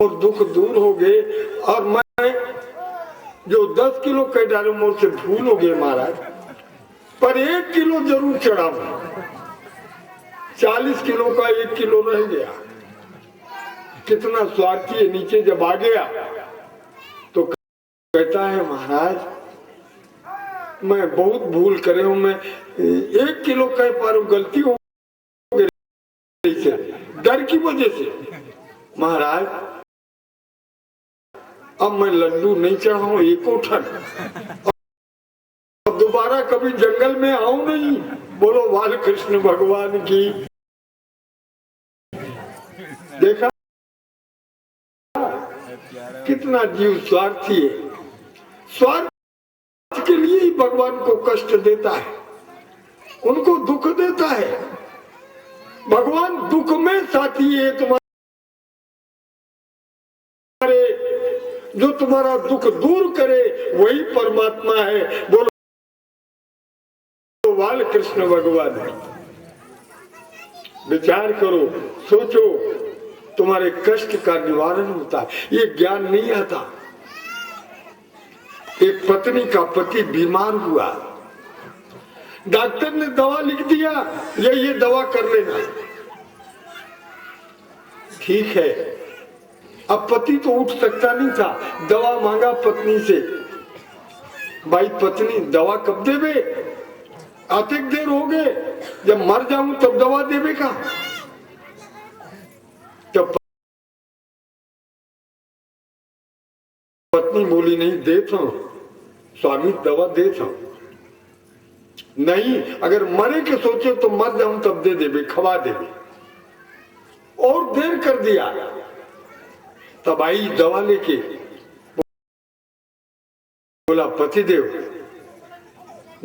और दुख दूर हो गए। और मैं जो 10 किलो कह डालू मोर से भूल हो गए महाराज, पर 1 किलो जरूर चढ़ाऊ। 40 किलो का 1 किलो रह गया। कितना स्वार्थी है। नीचे जब आ गया तो कहता है महाराज मैं बहुत भूल करे हूं, मैं 1 किलो कह पा रहा हूं, गलती हो गई से, डर की वजह से। महाराज अब मैं लड्डू नहीं चढ़ाऊं 1 ठन, अब दोबारा कभी जंगल में आऊं नहीं। बोलो बाल कृष्ण भगवान की। देखा कितना जीव स्वार्थी है। स्वार्थ के लिए ही भगवान को कष्ट देता है, उनको दुख देता है। भगवान दुख में साथी है तुम्हारे, जो तुम्हारा दुख दूर करे वही परमात्मा है। बोलो बाल कृष्ण भगवान। विचार करो, सोचो, तुम्हारे कष्ट का निवारण होता है। ये ज्ञान नहीं आता। एक पत्नी का पति बीमार हुआ, डॉक्टर ने दवा लिख दिया, ये दवा कर लेना। ठीक है, अब पति तो उठ सकता नहीं था, दवा मांगा पत्नी से। भाई पत्नी दवा कब देवे, आतिक देर हो गए, जब मर जाऊं तब दवा देवे का। तब पत्नी बोली नहीं देता हूं स्वामी, दवा देता हूं। नहीं, अगर मरे के सोचे तो मर जाऊं तब दे देवे, खवा देवे। और देर कर दिया, तब आई दवा लेके, बोला पतिदेव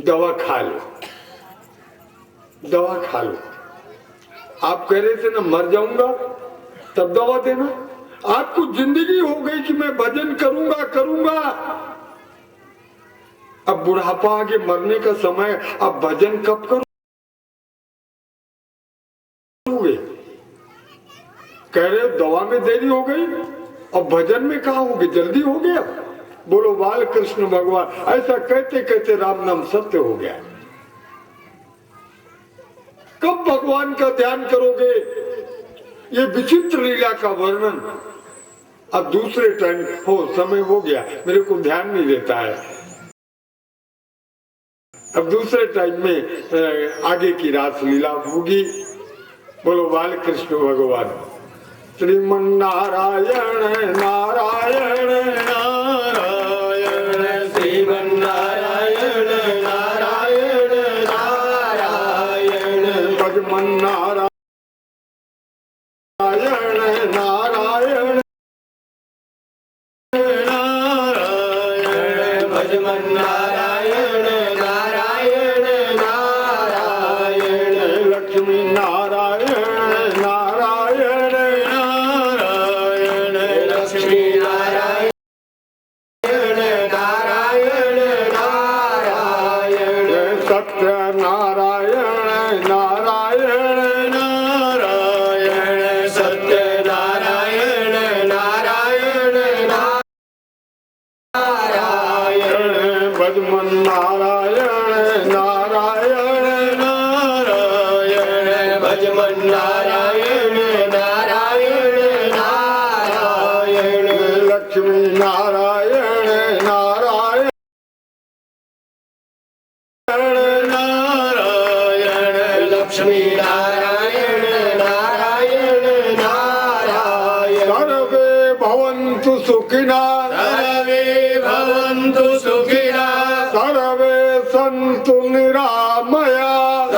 दवा खा लो, दवा खा लो। आप कह रहे थे ना मर जाऊंगा तब दवा देना। आपको जिंदगी हो गई कि मैं भजन करूंगा करूंगा, अब बुढ़ापा आगे, मरने का समय, अब भजन कब करोगे? कह रहे हो दवा में देरी हो गई, अब भजन में कहा होगे, जल्दी हो गया। बोलो बाल कृष्ण भगवान। ऐसा कहते कहते राम नाम सत्य हो गया। कब भगवान का ध्यान करोगे? ये विचित्र लीला का वर्णन अब दूसरे टाइम हो, समय हो गया, मेरे को ध्यान नहीं देता है। अब दूसरे टाइम में आगे की रास लीला होगी। बोलो बाल कृष्ण भगवान। श्रीमन नारायण नारायण नारायण, श्रीमन नारायण नारायण नारायण, भजमन नारायण नारायण नारायण, भजमन नारायण नारायण नारायण, लक्ष्मी नारायण नारायण नारायण, लक्ष्मी नारायण नारायण नारायण, सत्य नारायण नारायण नारायण, सत्य नारायण नारायण नारायण, भजमन नारायण नारायण नारायण, भजमन नारायण नारायण नारायण, लक्ष्मी नारायण नारायण नारायण, लक्ष्मी नारायण नारायण नारायण, सर्वे भवन्तु सुखिनः, सर्वे भवन्तु सुखिनः, सर्वे सन्तु निरामयाः,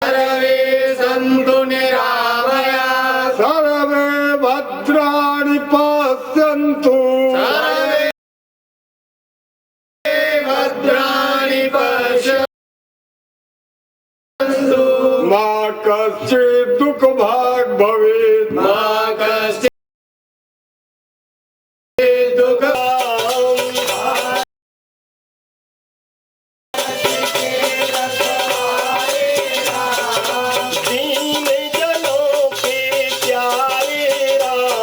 सर्वे सन्तु निरामयाः, सर्वे भद्राणि पश्यन्तु, सर्वे भद्राणि पश्यन्तु, मा कश्चित् दुःख भाग् भवेत्, मा कश्चित् दुःख दीन जनों के प्यारे राम।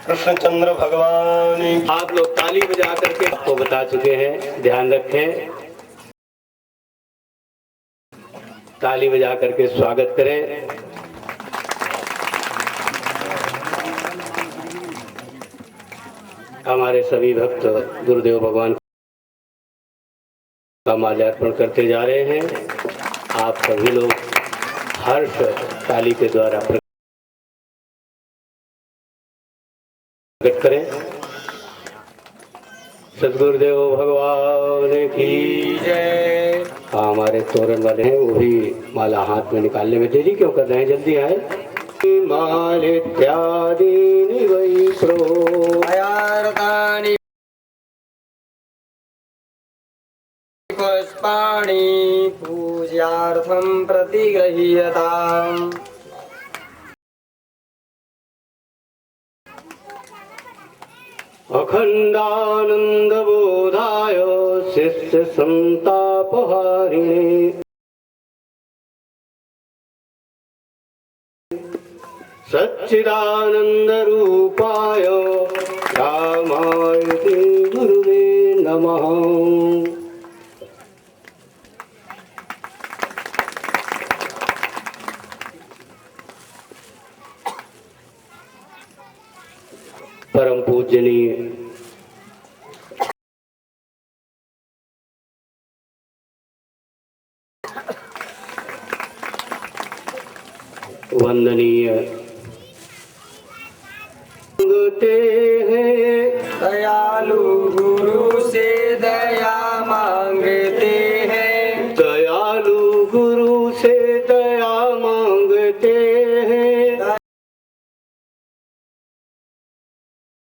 कृष्णचंद्र भगवान। आप लोग ताली बजा करके आपको बता चुके हैं, ध्यान रखें। ताली बजा करके स्वागत करें। हमारे सभी भक्त गुरुदेव भगवान का माल्यार्पण करते जा रहे हैं। आप सभी लोग हर्ष ताली के द्वारा प्रकट करें। सदगुरुदेव भगवान की जय। हमारे तोरण वाले हैं, वो भी माला हाथ में निकालने में देरी क्यों कर रहे हैं, जल्दी आए। माल इत्यादि वै प्रोयार्तानि पुष्पाणि पूज्यार्थं प्रतिगृह्यताम्। अखंडानंद बोधाय शिष्य संतापहारिणे सच्चिदानंद रूपाय रामाय गुरुवे नमः। परम पूजनीय वंदनीय मांगते हैं, दयालु गुरु से दया मांगते हैं। दयालु गुरु से दया मांगते हैं।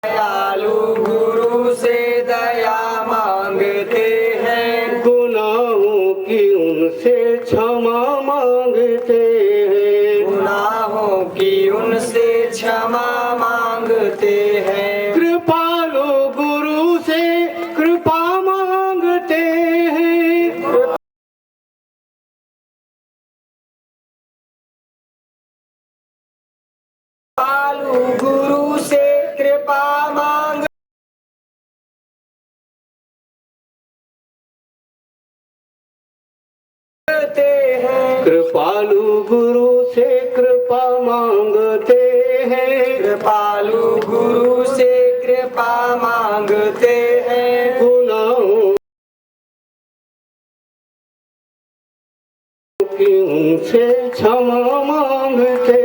दयालु गुरु से दया मांगते हैं। गुनाहों की उनसे क्षमा मांगते हैं। गुनाहों की उनसे क्षमा मांगते हैं। कृपालु गुरु से कृपा मांगते हैं। कृपालु गुरु से कृपा मांगते हैं। कृपालु गुरु से कृपा मांगते हैं। कृपालु गुरु से कृपा मांगते हैं। गुनाहों की उनसे क्षमा मांगते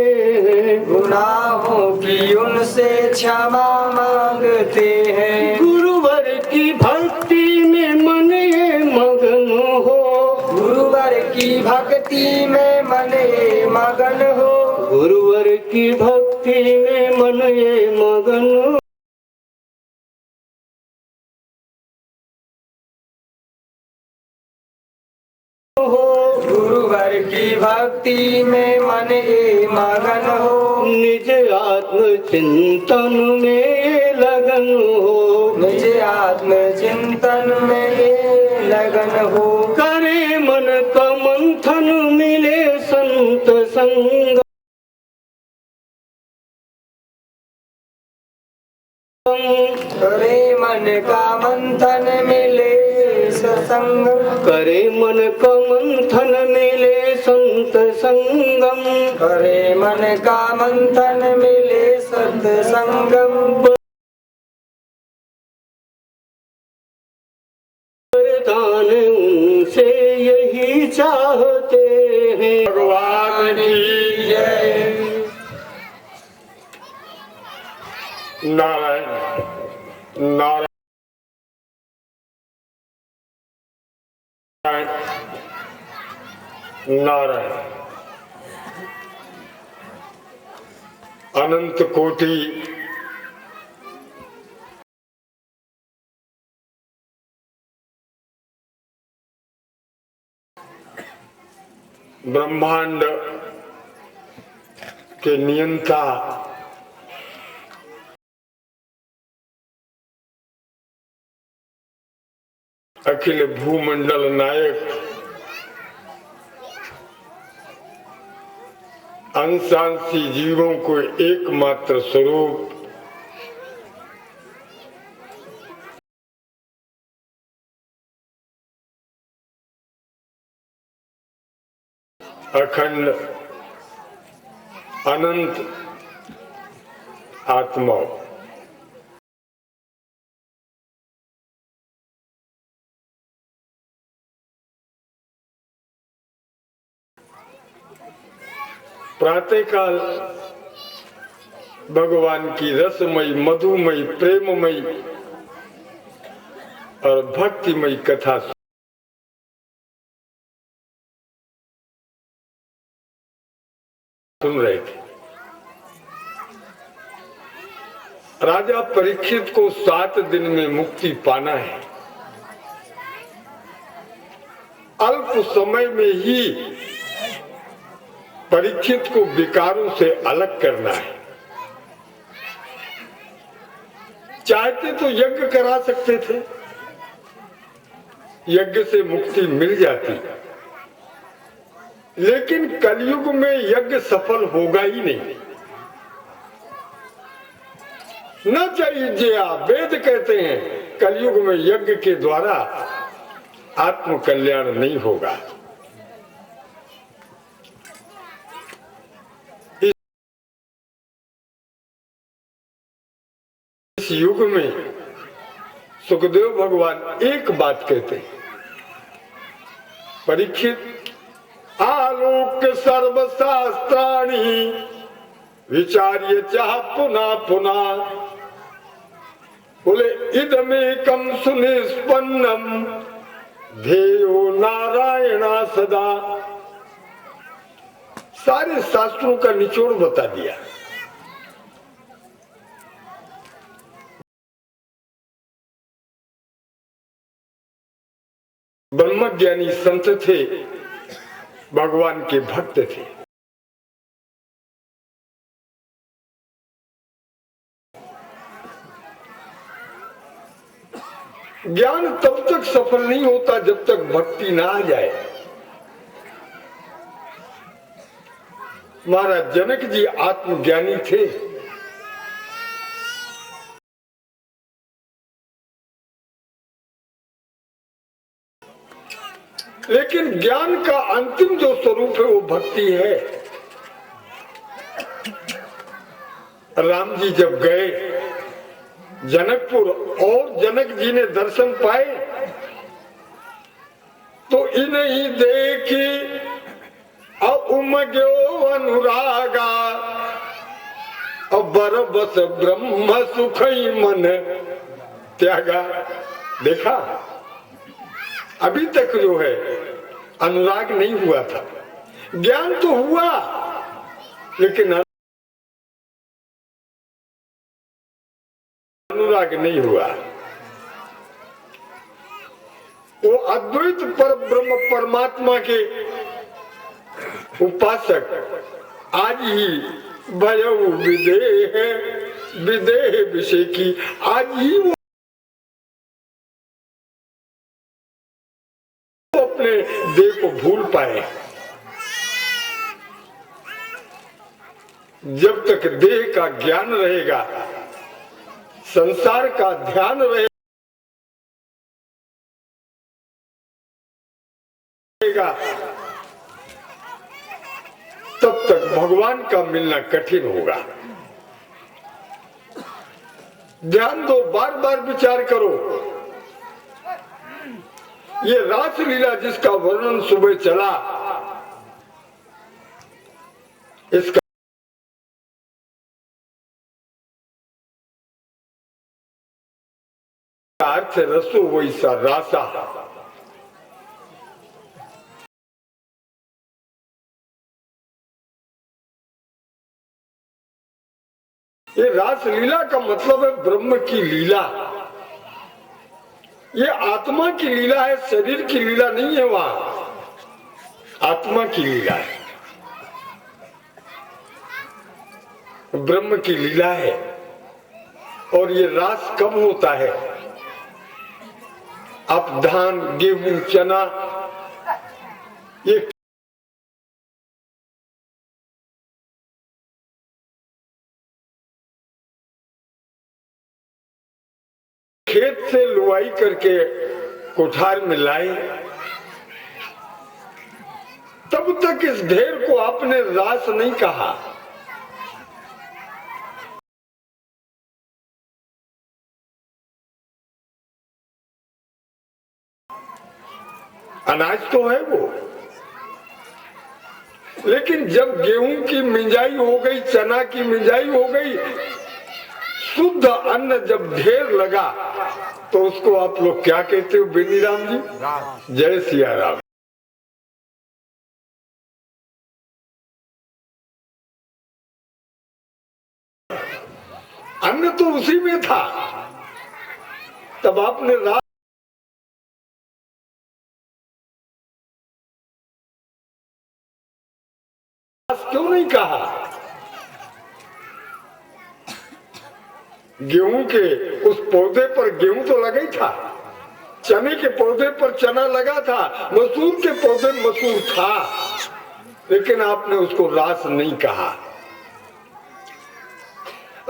हैं। गुनाहों की उनसे क्षमा मांगते हैं। गुरुवर की भक्ति में मन ये मगन हो। गुरुवर की भक्ति में मन ये मगन हो। गुरुवर की भक्ति में मन ये मगन हो। गुरुवर की भक्ति में मन ये मगन हो। निज आत्म चिंतन में लगन हो। निज आत्म चिंतन में ये लगन हो। करे मन का मंथन मिले संत संग, करे मन का मंथन मिले सत्संग, करे मन का मंथन मिले संत संगम, करे मन का मंथन मिले सत्संगम। वरदान उनसे यही चाहते हैं। भगवान की जय। नारायण नारायण नारायण। अनंत कोटि ब्रह्मांड के नियंता अखिल भूमंडल नायक अंशांशी जीवों को एकमात्र स्वरूप अखंड अनंत आत्मा प्रातःकाल भगवान की रसमयी मधुमयी प्रेममयी और भक्तिमयी कथा सुन रहे थे। राजा परीक्षित को 7 दिन में मुक्ति पाना है। अल्प समय में ही परीक्षित को विकारों से अलग करना है। चाहते तो यज्ञ करा सकते थे, यज्ञ से मुक्ति मिल जाती, लेकिन कलयुग में यज्ञ सफल होगा ही नहीं। न चाहिए, वेद कहते हैं कलयुग में यज्ञ के द्वारा आत्म कल्याण नहीं होगा। इस युग में सुखदेव भगवान एक बात कहते हैं, परीक्षित आलोक्य सर्वशास्त्राणि विचार्य चाह पुनः पुनः, बोले इदमेकं सुनिष्पन्नम ध्येयो नारायणा सदा। सारे शास्त्रों का निचोड़ बता दिया। ब्रह्मज्ञानी संत थे, भगवान के भक्त थे। ज्ञान तब तक सफल नहीं होता जब तक भक्ति ना आ जाए। महाराज जनक जी आत्मज्ञानी थे, लेकिन ज्ञान का अंतिम जो स्वरूप है वो भक्ति है। राम जी जब गए जनकपुर और जनक जी ने दर्शन पाए तो इन्हीं देखी उमग्यो अनुरागा, बरबस ब्रह्म सुखई मन त्यागा। देखा अभी तक जो है अनुराग नहीं हुआ था, ज्ञान तो हुआ लेकिन अनुराग नहीं हुआ। वो अद्वैत पर ब्रह्म परमात्मा के उपासक आज ही भयउ विदेह विदेह विषय की आज ही वो अपने देह को भूल पाए। जब तक देह का ज्ञान रहेगा, संसार का ध्यान रहेगा, तब तक भगवान का मिलना कठिन होगा। ध्यान दो, बार बार विचार करो। ये रासलीला जिसका वर्णन सुबह चला, इसका अर्थ रसो वैसा रासा। ये रासलीला का मतलब है ब्रह्म की लीला। ये आत्मा की लीला है, शरीर की लीला नहीं है। वहां आत्मा की लीला है, ब्रह्म की लीला है। और ये रास कब होता है? आप धान, गेहूं, चना, ये खेत से लुआई करके कोठार में लाए, तब तक इस ढेर को आपने रास नहीं कहा। अनाज तो है वो, लेकिन जब गेहूं की मिंजाई हो गई, चना की मिंजाई हो गई, शुद्ध अन्न जब ढेर लगा, तो उसको आप लोग क्या कहते हो बेनी राम जी? जय सिया राम। अन्न तो उसी में था, तब आपने रास क्यों नहीं कहा? गेहूं के उस पौधे पर गेहूं तो लगा ही था, चने के पौधे पर चना लगा था, मसूर के पौधे मसूर था, लेकिन आपने उसको रास नहीं कहा।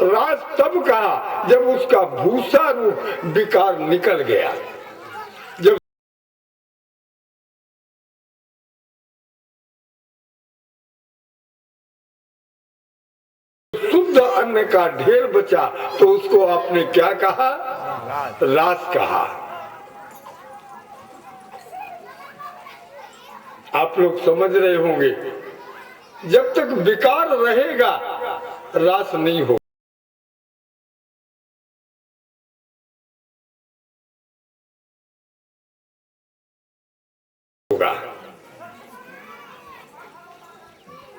रास तब कहा जब उसका भूसा रूप विकार निकल गया, जब शुद्ध अन्न का ढेर बचा, तो उसको आपने क्या कहा? रास कहा। आप लोग समझ रहे होंगे, जब तक विकार रहेगा रास नहीं होगा।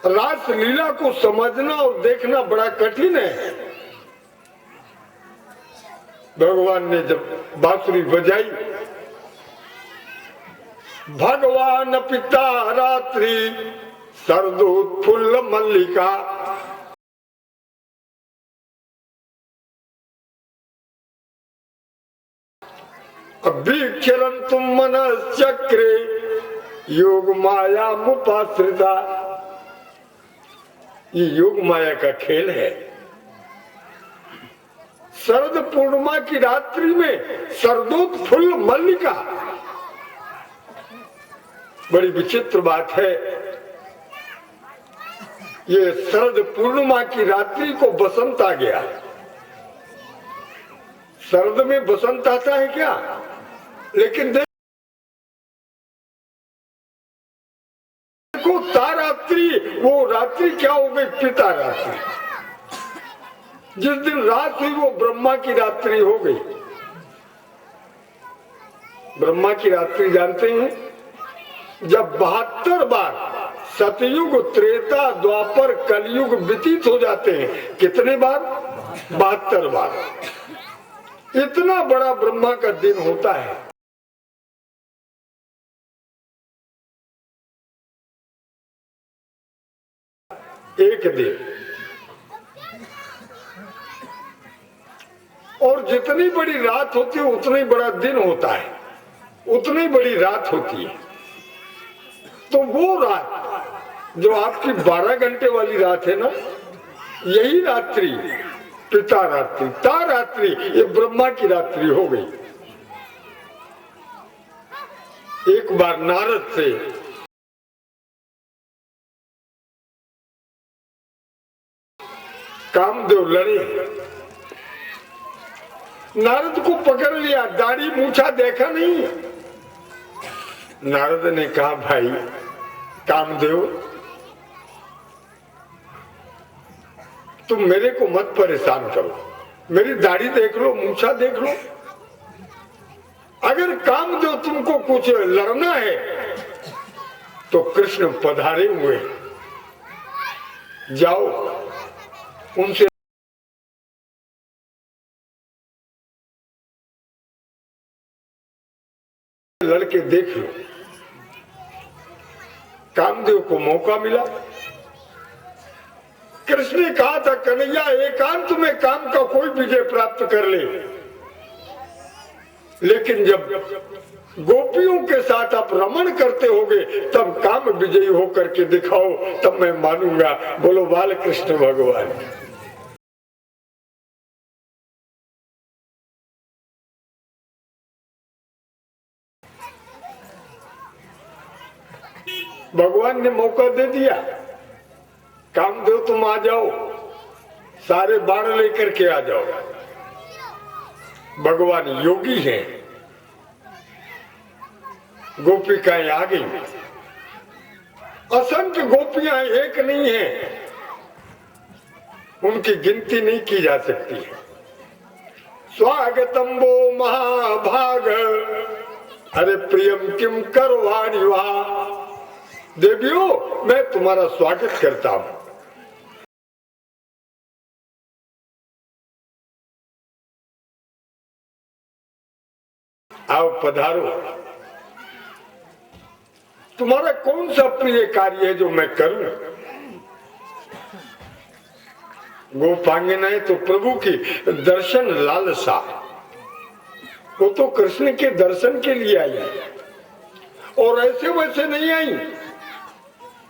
रास लीला को समझना और देखना बड़ा कठिन है। भगवान ने जब बांसुरी बजाई, भगवान पिता रात्रि सरदूतफुल्ल मल्लिका, अभीक्षरन्तुम मनश्चक्रे योग माया मुपाश्रिता। ये योग माया का खेल है। शरद पूर्णिमा की रात्रि में सरदूतफुल्ल मल्लिका, बड़ी विचित्र बात है। ये शरद पूर्णिमा की रात्रि को बसंत आ गया। शरद में बसंत आता है क्या? लेकिन देखो तारात्रि, वो रात्रि क्या हो गई? पिता रात्रि। जिस दिन रात हुई वो ब्रह्मा की रात्रि हो गई। ब्रह्मा की रात्रि जानते हैं? जब 72 बार सतयुग, त्रेता, द्वापर, कलयुग व्यतीत हो जाते हैं। कितने बार? 72 बार। इतना बड़ा ब्रह्मा का दिन होता है। एक दिन। और जितनी बड़ी रात होती है उतना ही बड़ा दिन होता है, उतनी बड़ी रात होती है। तो वो रात जो आपकी 12 घंटे वाली रात है ना, यही रात्रि पिता रात्रि, ता रात्रि, ये ब्रह्मा की रात्रि हो गई। एक बार नारद से कामदेव लड़े, नारद को पकड़ लिया, दाढ़ी मूछा देखा नहीं। नारद ने कहा, भाई कामदेव, तुम मेरे को मत परेशान करो, मेरी दाढ़ी देख लो, मूछा देख लो। अगर कामदेव तुमको कुछ लड़ना है तो कृष्ण पधारे हुए, जाओ उनसे लड़के देख लो। कामदेव को मौका मिला। कृष्ण ने कहा था, कन्हैया एकांत में काम का कोई विजय प्राप्त कर ले, लेकिन जब गोपियों के साथ आप रमण करते होगे तब काम विजयी होकर के दिखाओ, तब मैं मानूंगा। बोलो बाल कृष्ण भगवान। भगवान ने मौका दे दिया, कामदेव तुम आ जाओ, सारे बाण लेकर के आ जाओ। भगवान योगी हैं, गोपिकाएं आ गई, असंख्य गोपियां एक नहीं है, उनकी गिनती नहीं की जा सकती है। स्वागतम वो महाभाग, अरे प्रियम किम करवाणि वा। देवियों, मैं तुम्हारा स्वागत करता हूं। आओ पधारो। तुम्हारा कौन सा प्रिय कार्य है जो मैं करूं? गोपांगनाएं तो प्रभु की दर्शन लालसा, वो तो कृष्ण के दर्शन के लिए आई है और ऐसे वैसे नहीं आई।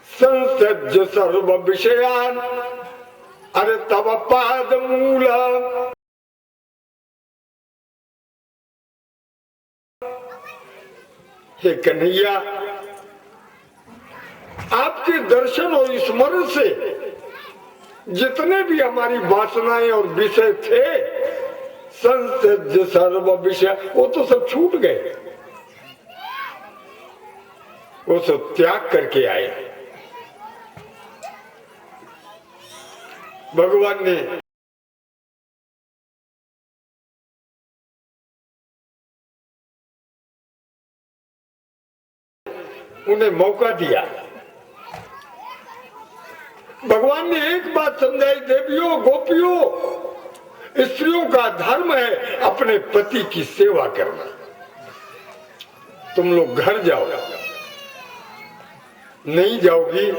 संसज्ज सर्व विषयान, अरे तव पाद मूला। हे कन्हैया, आपके दर्शन और स्मरण से जितने भी हमारी वासनाएं और विषय थे, संसज्ज सर्व विषय, वो तो सब छूट गए, वो सब त्याग करके आए। भगवान ने उन्हें मौका दिया। भगवान ने एक बात समझाई, देवियों गोपियों, स्त्रियों का धर्म है अपने पति की सेवा करना। तुम लोग घर जाओ, नहीं जाओगी,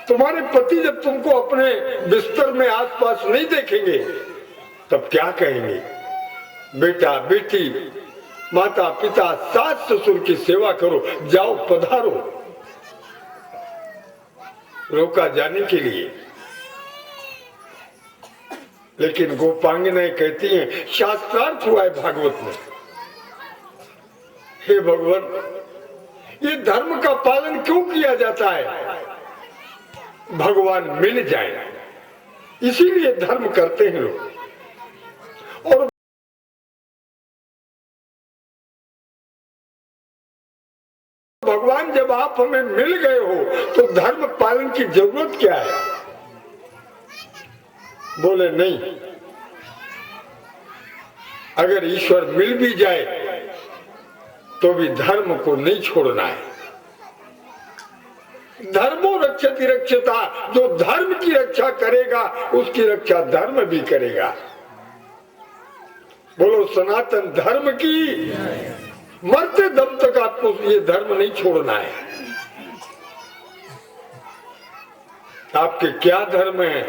तुम्हारे पति जब तुमको अपने बिस्तर में आसपास नहीं देखेंगे तब क्या कहेंगे? बेटा बेटी, माता पिता, सास ससुर की सेवा करो, जाओ पधारो। रोका जाने के लिए, लेकिन गोपांगनाएं कहती हैं, शास्त्रार्थ हुआ है भागवत में, हे भगवान, ये धर्म का पालन क्यों किया जाता है? भगवान मिल जाए, इसीलिए धर्म करते हैं लोग। और भगवान जब आप हमें मिल गए हो तो धर्म पालन की जरूरत क्या है? बोले नहीं, अगर ईश्वर मिल भी जाए तो भी धर्म को नहीं छोड़ना है। धर्मो रक्षति रक्षता, जो धर्म की रक्षा करेगा उसकी रक्षा धर्म भी करेगा। बोलो सनातन धर्म की। मरते दम तक आपको ये धर्म नहीं छोड़ना है। आपके क्या धर्म है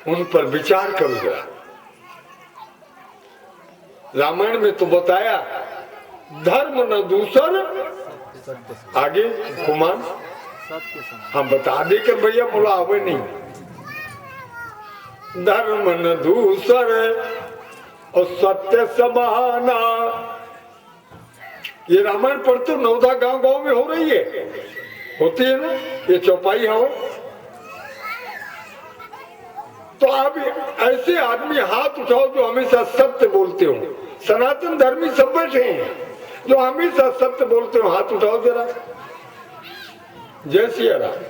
उन पर विचार करो जरा। रामायण में तो बताया, धर्म न दूसर आगे कुमार हम बता दे कर भैया बोला आवे नहीं। धर्म न दूसर और सत्य समाना। ये रामायण पढ़ते 9 गांव गांव में हो रही है, होती है ना, ये चौपाई हो। तो आप ऐसे आदमी हाथ उठाओ जो हमेशा सत्य बोलते हो। सनातन धर्मी सब बैठे हैं जो हमेशा सत्य बोलते हो, हाथ उठाओ जरा। जय सिया राम।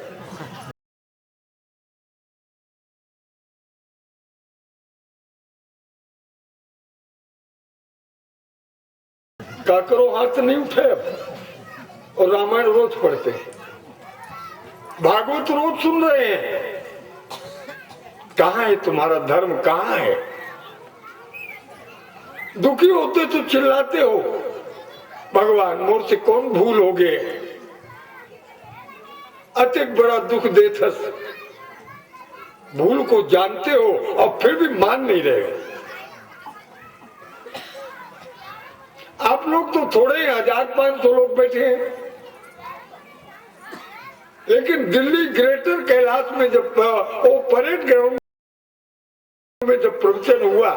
काकरो हाथ नहीं उठे अब। और रामायण रोज पढ़ते हैं, भागवत रोज सुन रहे हैं। कहाँ है तुम्हारा धर्म, कहाँ है? दुखी होते तो चिल्लाते हो, भगवान मोर से कौन भूल हो गए, अतिक बड़ा दुख देथस। भूल को जानते हो और फिर भी मान नहीं रहे हो। आप लोग तो थोड़े 1500 लोग बैठे हैं, लेकिन दिल्ली ग्रेटर कैलाश में जब वो परेड ग्राउंड में जब प्रवचन हुआ